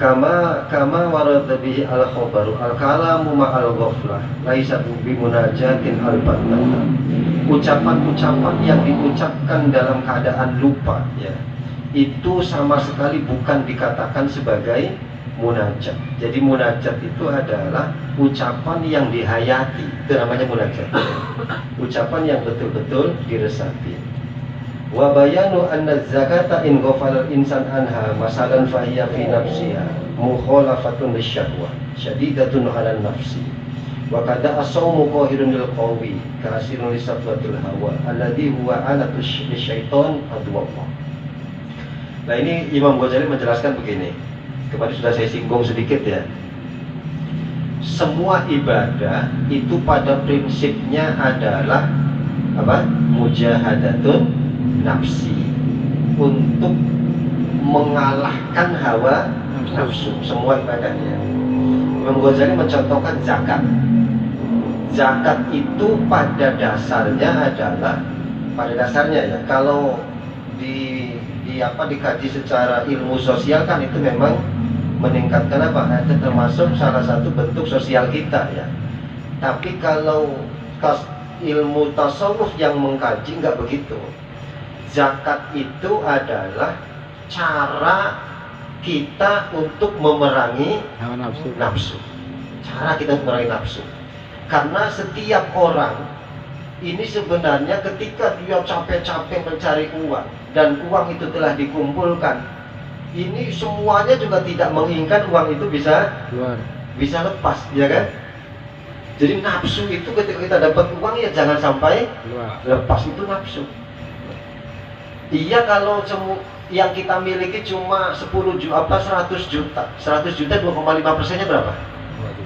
kama warada bihi al-khabaru al-kalamu ma'al ghaflah laisa bi munajatin al-battah. Ucapan-ucapan yang diucapkan dalam keadaan lupa ya, itu sama sekali bukan dikatakan sebagai munajat. Jadi munajat itu adalah ucapan yang dihayati, itu namanya munajat. Ucapan yang betul-betul diresapi. Wa bayanu anna zakata in ghafala al-insan anha masalan fahiya fi nafsiha mukhalafatun lisyahwa syadidatun 'ala nafsi wa kada as-sawmu qahirun lil qawi kasirun lisatwatul hawa alladhi huwa alatus syaitan adwallah. Nah ini Imam Ghazali menjelaskan begini. Kemarin sudah saya singgung sedikit ya. Semua ibadah itu pada prinsipnya adalah apa? Mujahadatun nafsi, untuk mengalahkan hawa nafsu. Semua ibadahnya. Imam Ghazali mencontohkan zakat. Zakat itu pada dasarnya ya, kalau dikaji secara ilmu sosial kan itu memang meningkatkan apa? Itu termasuk salah satu bentuk sosial kita ya. Tapi kalau ilmu tasawuf yang mengkaji nggak begitu. Zakat itu adalah cara kita untuk memerangi nafsu. Cara kita memerangi nafsu. Karena setiap orang ini sebenarnya ketika dia capek-capek mencari uang dan uang itu telah dikumpulkan, ini semuanya juga tidak menginginkan uang itu bisa lepas, ya kan? Jadi nafsu itu ketika kita dapat uang ya jangan sampai lepas, itu nafsu. Iya, kalau yang kita miliki cuma 10 juta, 100 juta. 100 juta 2,5%-nya berapa?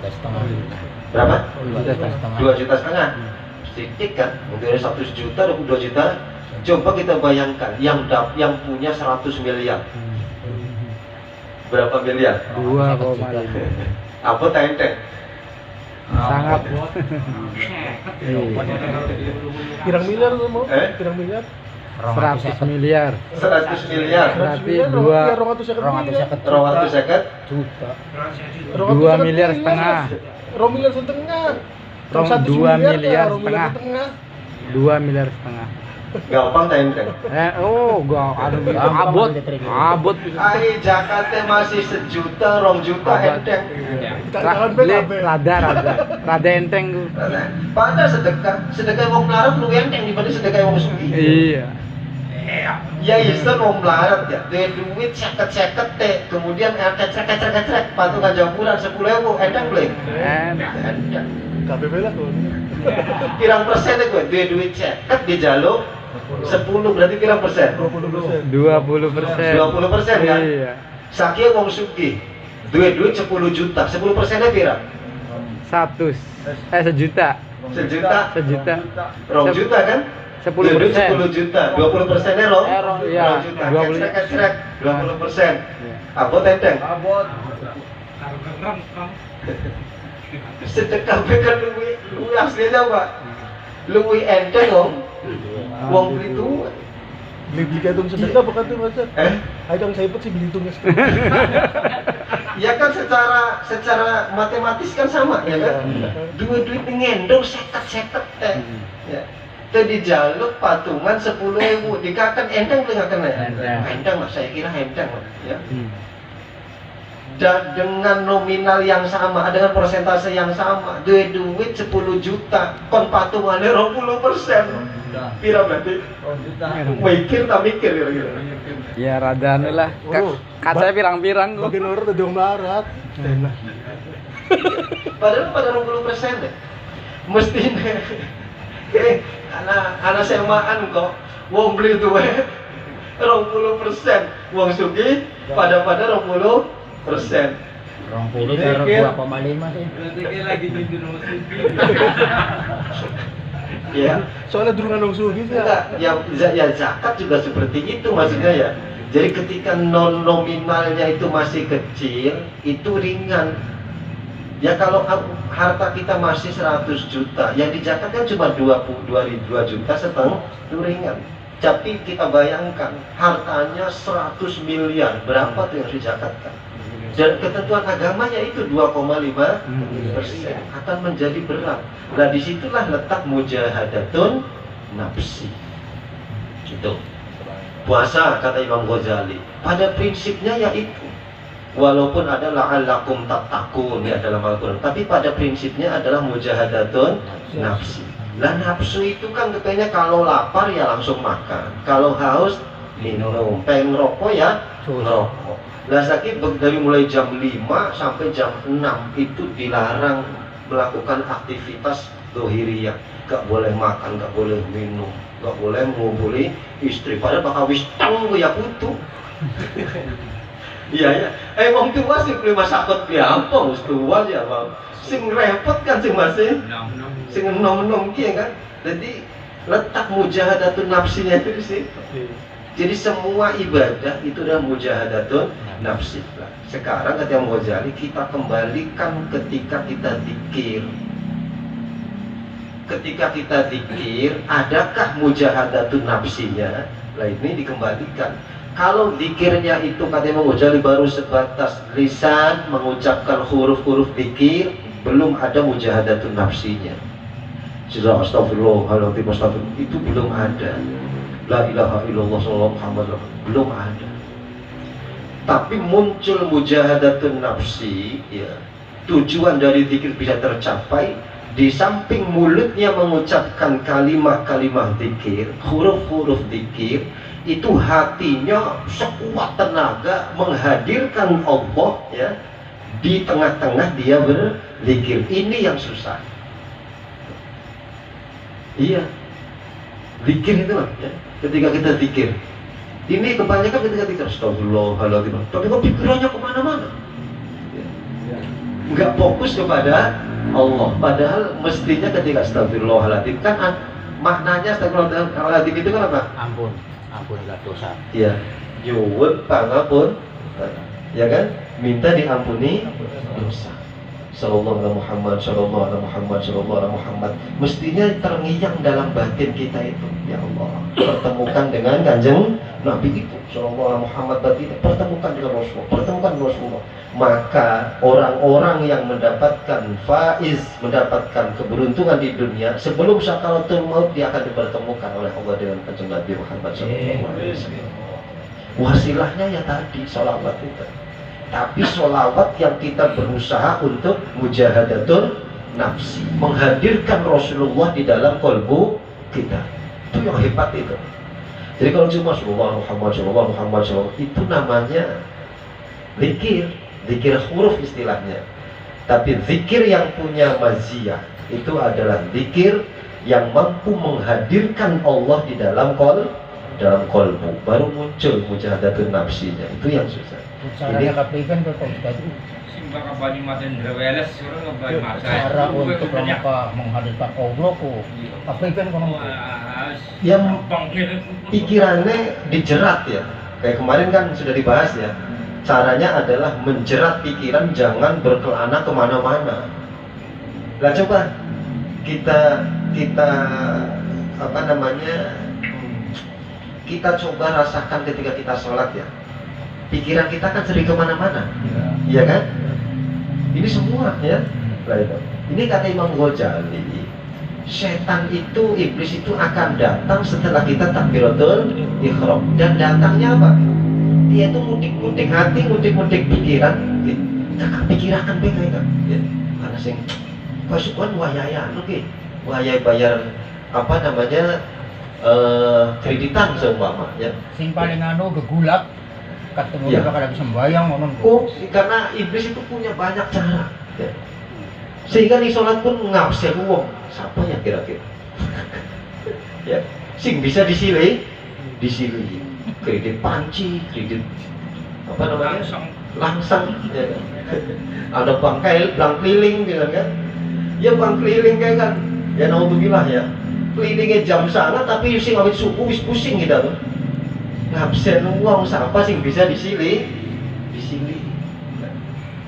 2,5 juta. Berapa? 2,5 juta. Sedikit kan? Mungkin 100 juta, 22 juta. Coba kita bayangkan yang punya 100 miliar. Berapa miliar? 2,5. Apa tenteng? Sangat. Pirang miliar lu mau? Pirang miliar? 100 miliar. 100 miliar. Berarti 250 juta. 2 miliar setengah. 2 miliar setengah. 2 miliar setengah. 2 miliar setengah. Gampang tenteng. Abot. Ai Jakarta masih 1 juta, 2 juta enteng. Rada enteng tuh. Padahal sedekah wong melarat lu enteng dibanding sedekah wong sugih. Iya. Ya iso wong melarat ya, duit 50 teh, kemudian kecrek patungan jamburan 10.000 enteng belum? Enteng. KBB lah tuh. Pirang persen gue duit ceket dijaluk 10, berarti pirang persen? 20%. 20%. Kan? Iya. Saking wong sugih duit 10 juta, 10%-nya pirang? 1 juta. 1 juta? 2 juta kan? 10%. 10 juta, 20%-nya Iya, 2 juta. 20. 20%. Abot enteng? Abot. Sedekah bekan luwi aslinya Pak. Luwi enteng wong beli tuh. Beli gantung sedekah bukan tuh Mas? Ayo saya sih beli tunggu. Ya kan secara matematis kan sama ya kan. Duit ngendong 50 teh. Ya. Teh dijaluk patungan 10.000, dikakan enteng belum enggak kena? Enteng Mas, saya kira enteng Mas, ya. Dan dengan nominal yang sama, dengan persentase yang sama, duit 10 juta, kon patungannya 20%. Pira berarti? Mikir tak mikir kira-kira. Ya rada anu lah. Kaca pirang-pirang Bagian orang udah melarat. Padahal pada 20% deh. Mestinya anak semaan kok wong beli duwe 20%, wong sugih pada 20%. 20 karo 2,5 sih. Berarti lagi nyindir wong sugih. Ya, Soalnya durungan dong sugi sih. enggak, ya zakat juga seperti itu maksudnya ya. Jadi ketika nominalnya itu masih kecil, itu ringan. Ya kalau harta kita masih 100 juta, yang dizakatkan cuma 2 juta setengah, itu ringan. Tapi kita bayangkan hartanya 100 miliar, berapa tuh yang dizakatkan? Dan ketentuan agamanya itu 2,5% akan menjadi berat. Nah disitulah letak mujahadatun nafsi. Itu puasa kata Imam Ghazali. Pada prinsipnya yaitu, walaupun ada la'allakum tattaqun ya dalam Al-Quran, tapi pada prinsipnya adalah mujahadatun nafsi. Lah nafsu itu kan katanya kalau lapar ya langsung makan, kalau haus minum, pengen rokok ya rokok. Lah sakit dari mulai jam 5 sampai jam 6 itu dilarang melakukan aktivitas dohiriyah. Gak boleh makan, gak boleh minum, gak boleh mengumpuli istri. Padahal bakal wis tang ya putu. Iya ya. Wong tua sih beli masakot piampong, tua ya bang. Sing repot kan sing masih. Sing enom-enom ki kan. Jadi letak mujahadatun nafsinya itu di situ. Jadi semua ibadah itu adalah mujahadatun nafsi. Sekarang kata Imam Ghazali kita kembalikan ketika kita zikir. Ketika kita zikir, adakah mujahadatun nafsinya? Lah ini dikembalikan. Kalau zikirnya itu kata Imam Ghazali baru sebatas lisan mengucapkan huruf-huruf zikir, belum ada mujahadatun nafsinya. Sudah astagfirullahaladzim, astagfirullah, itu belum ada. La ilaha illallah sallallahu Muhammad belum ada. Tapi muncul mujahadatun nafsi ya. Tujuan dari zikir bisa tercapai di samping mulutnya mengucapkan kalimat-kalimat zikir, huruf-huruf zikir, itu hatinya sekuat tenaga menghadirkan Allah ya di tengah-tengah dia berzikir. Ini yang susah. Iya. Zikir itu lah ya. Ketika kita zikir, ini kebanyakan ketika kita astagfirullahaladzim, tapi kok pikirannya kemana-mana ya. Nggak fokus kepada Allah. Padahal mestinya ketika astagfirullahaladzim kan maknanya astagfirullahaladzim itu kan apa? Ampunilah dosa. Iya, nyuwun pangapun ya kan, minta diampuni dosa. Sallallahu alaihi Muhammad, sallallahu alaihi Muhammad, sallallahu alaihi Muhammad. Mestinya terngiang dalam batin kita itu. Ya Allah, pertemukan dengan kanjeng Nabi itu. Sallallahu alaihi Muhammad batin, pertemukan dengan Rasulullah, pertemukan dengan Rasulullah. Maka orang-orang yang mendapatkan faiz, mendapatkan keberuntungan di dunia, sebelum sakaratul maut dia akan dipertemukan oleh Allah dengan kanjeng Nabi Muhammad sallallahu alaihi wasallam. Wasilahnya ya tadi sholawat itu. Tapi sholawat yang kita berusaha untuk mujahadatun nafsi, menghadirkan Rasulullah di dalam kolbu kita, itu yang hebat itu. Jadi kalau cuma Sallallahu Muhammad itu namanya zikir, zikir huruf istilahnya. Tapi zikir yang punya maziyah itu adalah zikir yang mampu menghadirkan Allah di dalam kolbu, baru muncul mujahadatun nafsinya. Itu yang susah. Caranya kapriben tuh tadi. Simba kabani maten dreweles, orang kabani mata. Cara untuk rangka menghadirkan Allah kok kapriben kono. Yang pikirannya dijerat ya. Kayak kemarin kan sudah dibahas ya. Caranya adalah menjerat pikiran, jangan berkelana kemana-mana. Lah coba kita apa namanya? Kita coba rasakan ketika kita sholat ya. Pikiran kita kan sering kemana-mana, iya kan? Ini semua ya. Nah, itu. Ini kata Imam Ghazali, setan itu, iblis itu akan datang setelah kita takbiratul ihram. Dan datangnya apa? Dia itu mudik-mudik hati, mudik-mudik pikiran. Kakak pikiran kan kan? Ya. Karena sing pasukan wayaya, oke, wayai bayar apa namanya kreditan seumpama ya. Sing paling anu gegulak ketemu ya. Bakal lagi sembahyang ngono. Oh, karena iblis itu punya banyak cara ya. Sehingga di sholat pun ngabsen wong. Siapa ya kira-kira? Ya, sing bisa disilih kredit panci, kredit apa namanya? Langsung ya kan? Ada bank keliling bilang kan? Ya bank keliling kayak kan? Ya naudzubillah ya. Kelilingnya jam sana tapi sing awit suku wis pusing kita tuh. Ngabsen uang siapa sih bisa disilih.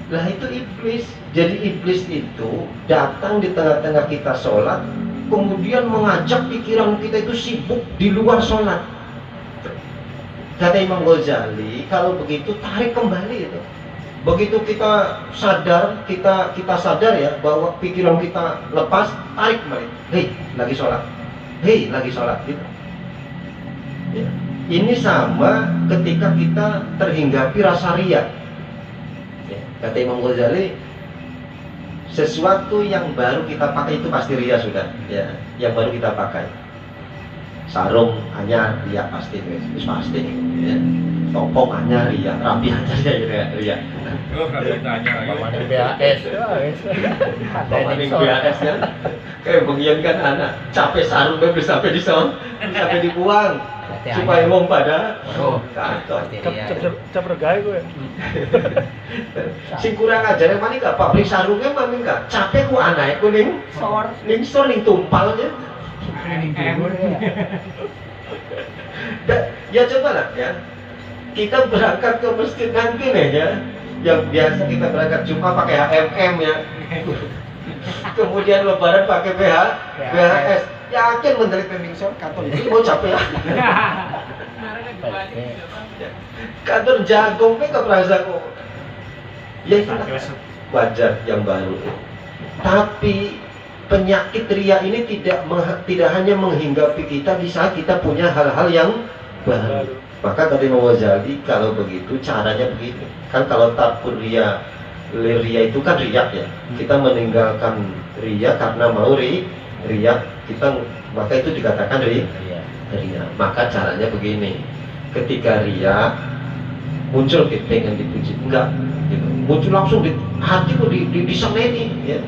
Lah itu iblis. Jadi iblis itu datang di tengah-tengah kita sholat, kemudian mengajak pikiran kita itu sibuk di luar sholat. Kata Imam Ghazali, kalau begitu tarik kembali itu. Begitu kita sadar, kita sadar ya bahwa pikiran kita lepas, tarik balik. Hei, lagi sholat. Hei, lagi sholat. Gitu. Ya. Ini sama ketika kita terhinggapi rasa riya. Ya. Kata Imam Ghazali, sesuatu yang baru kita pakai itu pasti riya sudah. Ya, yang baru kita pakai. Sarung hanya riya pasti, itu pasti. Ya. Topong hanya riya, rapi aja riya. Oh, kalau ditanya Paman BAS. Paling BAS ya. Kayak bagian kan anak capek sarung belum sampai sampai dibuang supaya mau pada kantor. Cap regai gue. Sing kurang ajar yang mana gak pabrik sarungnya mana enggak capek ku anak ku ning sor ning tumpal aja. Ya coba lah ya. Kita berangkat ke masjid nanti nih ya. Yang biasa kita berangkat Jumat pakai HMM ya. Kemudian lebaran pakai BHS. Yakin menteri pemingsor kantor ini mau capek ya. Kantor jagung gak berasa kok. Ya itu wajar yang baru. Tapi penyakit ria ini tidak hanya menghinggapi kita di saat kita punya hal-hal yang baru. Maka tadi Imam Ghazali kalau begitu caranya begitu. Kan kalau tarkul riya itu kan riya ya. Kita meninggalkan riya karena mau riya, kita maka itu dikatakan riya. Maka caranya begini. Ketika riya muncul kita pengen dipuji, enggak gitu. Muncul langsung di hati kok diseneni ya.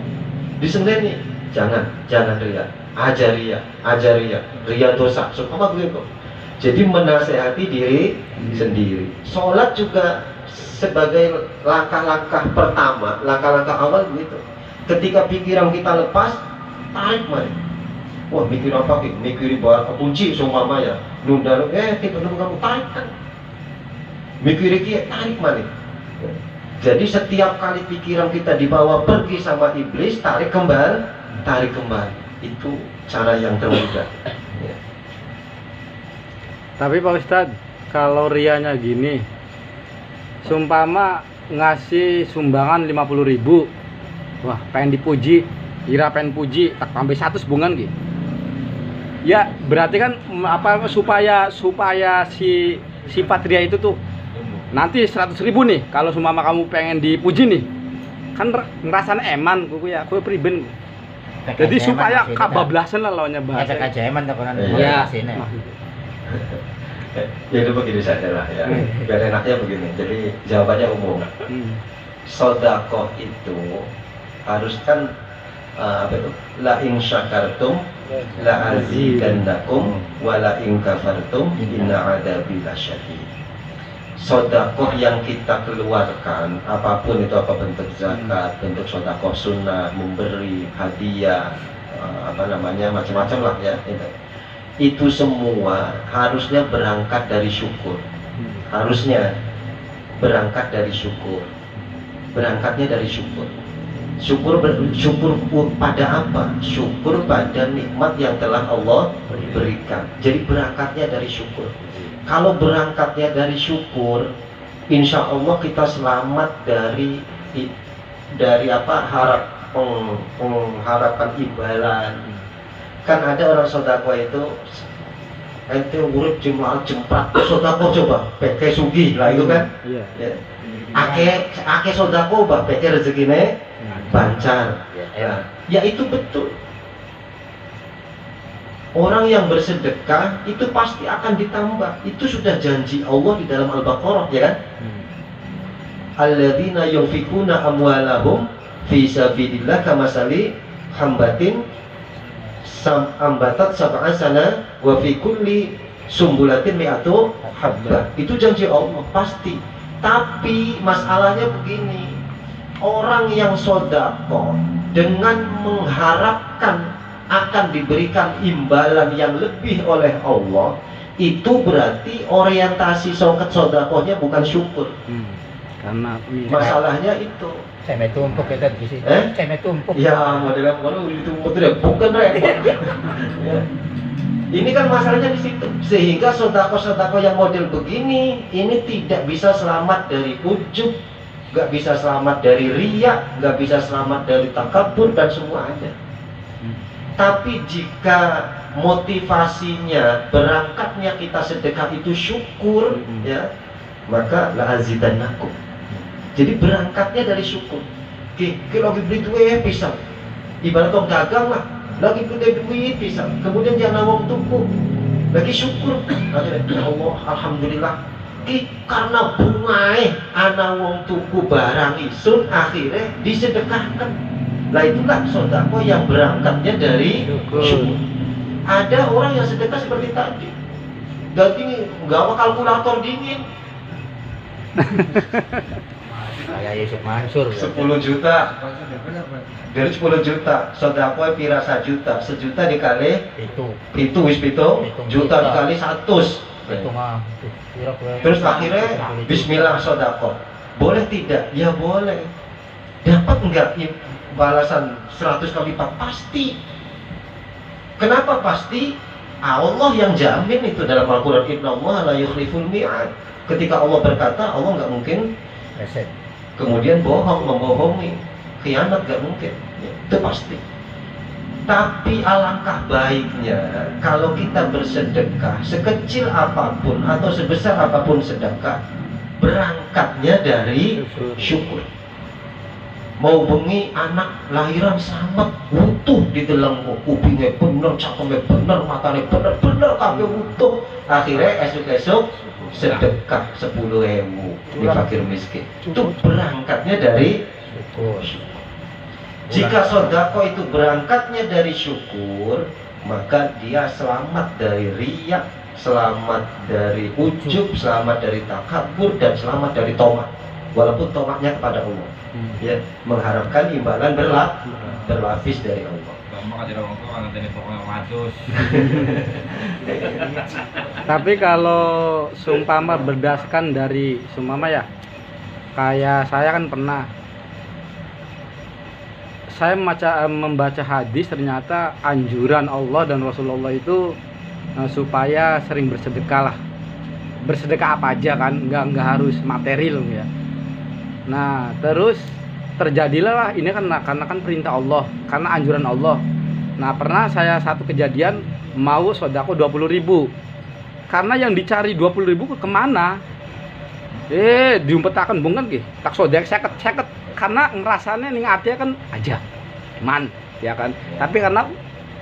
Diseneni. Jangan riya. Ajar riya. Riya dosa. Supaya begitu. Jadi menasehati diri sendiri. Sholat juga sebagai langkah-langkah pertama, langkah-langkah awal begitu. Ketika pikiran kita lepas, tarik balik. Wah, mikir apa? Mikir bahwa kunci seumpama ya. Nunda, tiba-tiba kamu tarik kan. Mikir kia, tarik balik. Jadi setiap kali pikiran kita dibawa pergi sama iblis, tarik kembali. Itu cara yang termudah. Ya. Tapi Pak Ustadz, kalau rianya gini, sumpama ngasih sumbangan 50.000, wah pengen dipuji, Ira pengen puji, tak sampai 100 bungan gitu. Ya berarti kan apa supaya si sifat ria itu tuh nanti 100.000 nih, kalau sumpama kamu pengen dipuji nih, kan ngerasain eman, aku priben. Jadi supaya kabablasan lah lawannya bahasa. Efek ajaeman tuh kan. Iya. Ya itu begini saja lah ya. Biar enaknya begini. Jadi jawabannya umum. Sodakoh itu harus kan apa itu? La in syakartum la azidannakum wa la in kafartum inna adabi lasyadid. Sodakoh yang kita keluarkan, apapun itu, apa bentuk zakat, bentuk sodakoh sunnah, memberi hadiah, macam-macam lah ya. Itu semua harusnya berangkat dari syukur. Harusnya berangkat dari syukur. Berangkatnya dari syukur. Syukur pada apa? Syukur pada nikmat yang telah Allah berikan. Jadi berangkatnya dari syukur. Kalau berangkatnya dari syukur, insya Allah kita selamat dari pengharapan imbalan. Kan ada orang sodako itu ente urip jemaah jemprat sodako coba peke sugi lah itu kan ya. Ake sodako bah peke rezekine bancar ya itu betul. Orang yang bersedekah itu pasti akan ditambah. Itu sudah janji Allah di dalam Al-Baqarah ya kan. Alladzina yunfikuna amwalahum fi sabilillah kamasali hambatin ambatat sab'a sana wa fi kulli sumbulatin mi'atu habbah. Itu janji Allah pasti. Tapi masalahnya begini, orang yang sedekah dengan mengharapkan akan diberikan imbalan yang lebih oleh Allah, itu berarti orientasi sedekahnya bukan syukur. Karena masalahnya itu saya tumpuk kita di sini. Saya tumpuk. Ya, modelnya baru ditumpuk itu bukan repot. Ya. Ini kan masalahnya di situ. Sehingga sedekah yang model begini ini tidak bisa selamat dari ujub, nggak bisa selamat dari riya, nggak bisa selamat dari takabur dan semuanya. Tapi jika motivasinya berangkatnya kita sedekah itu syukur, ya, maka la azidannakum. Jadi berangkatnya dari syukur. Kalau lagi beli duit pisang, ibarat orang dagang lah, lagi beli duit pisang, kemudian jangan wong tuku, lagi syukur, ya Allah, alhamdulillah. Karena bungai ana wong tuku barang isun akhirnya disedekahkan. Lah itulah sedekah yang berangkatnya dari syukur. Ada orang yang sedekah seperti tadi, jadi gawa kalkulator dingin. Kayak Yusuf Mansur. 10 juta. Dari 10 juta, sedekah pira 1 juta. 1 juta dikali itu wis pitung juta dikali 100. Itu mah. Terus akhirnya bismillah sedekah. Boleh tidak? Ya boleh. Dapat enggak balasan 100 kali lipat? Pasti. Kenapa pasti? Allah yang jamin itu dalam Al-Quran. Innallaha la yukhliful mi'ad. Ketika Allah berkata, Allah nggak mungkin Reset. kemudian bohong, membohongi, khianat nggak mungkin. Ya, itu pasti. Tapi alangkah baiknya kalau kita bersedekah sekecil apapun atau sebesar apapun sedekah, berangkatnya dari syukur. Mau bengi anak lahiran selamat utuh di dalam kupingnya bener, cangkemnya bener, matanya bener kabeh utuh. Akhirnya esok-esok sedekah 10.000 di fakir miskin. Itu berangkatnya dari syukur. Jika sedekah itu berangkatnya dari syukur, maka dia selamat dari riya, selamat dari ujub, selamat dari takabur, dan selamat dari tomat. Walaupun tomatnya kepada Allah, ya, mengharapkan imbalan berlapis dari Allah. Tapi kalau seumpama berdasarkan dari seumpama ya, kayak saya kan pernah saya membaca hadis, ternyata anjuran Allah dan Rasulullah itu supaya sering bersedekah lah. Bersedekah apa aja kan, nggak harus material ya. Nah terus terjadilah lah ini kan karena kan perintah Allah, karena anjuran Allah. Nah pernah saya satu kejadian mau sodako 20.000, karena yang dicari 20.000 kemana? Diumpetakan bungan gitu, tak sodek seket, karena ngerasanya nih artinya kan aja, man, ya kan. Tapi karena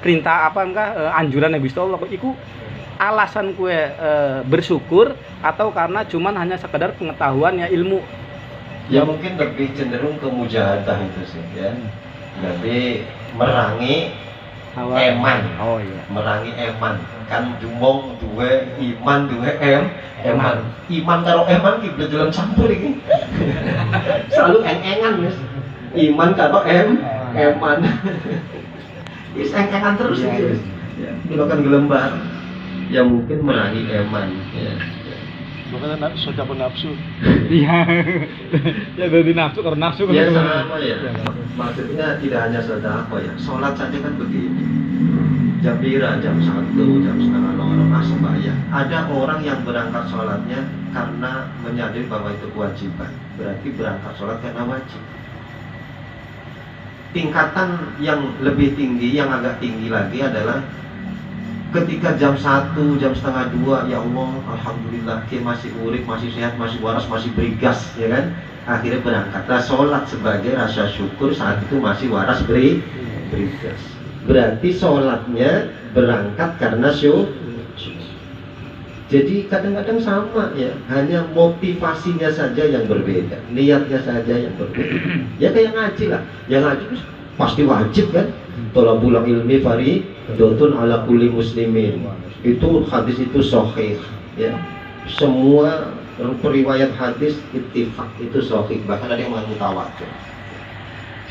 perintah apa enggak anjuran Nabi Allah, itu alasan kue bersyukur atau karena cuman hanya sekedar pengetahuan ya, ilmu. Ya mungkin lebih cenderung ke mujahadah itu sih ya. Jadi merangi eman. Oh iya. Merangi eman. Kan jumong duwe iman duwe eman. Iman karo eman ki betulan campur iki. Selalu engan Mas. Iman karo eman. Wis engan terus iki. Ya, kan gelembar. Ya mungkin merangi eman ya. Bukan sedekah nafsu. Iya. Ya dari nafsu karena nafsu kan. Ya sama ya. Maksudnya tidak hanya sedekah ya. Sholat saja kan begini. Jam pira, jam 1, jam setengah 2 sembahyang. Ada orang yang berangkat sholatnya karena menyadari bahwa itu kewajiban. Berarti berangkat sholat karena wajib. Tingkatan yang lebih tinggi, yang agak tinggi lagi adalah ketika jam 1, jam setengah 2, ya Allah, alhamdulillah, dia masih urip, masih sehat, masih waras, masih berigas, ya kan? Akhirnya berangkatlah sholat sebagai rasa syukur saat itu masih waras, berigas. Berarti sholatnya berangkat karena syukur. Jadi kadang-kadang sama ya, hanya motivasinya saja yang berbeda, niatnya saja yang berbeda. Ya kayak ngaji lah, yang ngaji pasti wajib kan? Thalabul ilmi fardhun ala kulli muslimin. Itu hadis itu sahih ya. Semua periwayat hadis ittifaq itu sahih, bahkan ada yang mutawatir.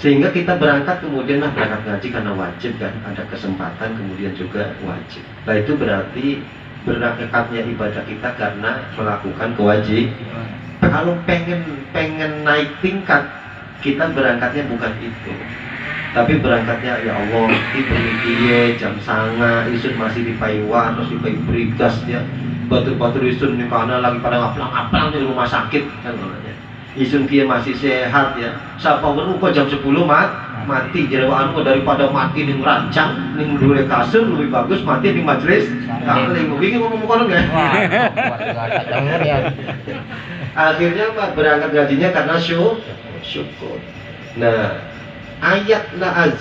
Sehingga kita berangkat kemudian berangkat ngaji karena wajib kan, ada kesempatan kemudian juga wajib. Nah itu berarti berangkatnya ibadah kita karena melakukan kewajiban. Kalau pengen naik tingkat, kita berangkatnya bukan itu. Tapi berangkatnya ya Allah, iki jam sanga isun masih di paiwan, terus di berigas ya. Batur-batur isun nih karena lagi pada ngaplang-ngaplang di rumah sakit kan namanya. isun kia masih sehat ya. Siapa weruh kok jam 10 mati jerewaan kok daripada mati ning rancang ning dule kasur lebih bagus mati di majelis taklim. Wingi ngomong kono nggak? Jangan ya. Akhirnya Pak berangkat gajinya karena syukur. Nah, ayat la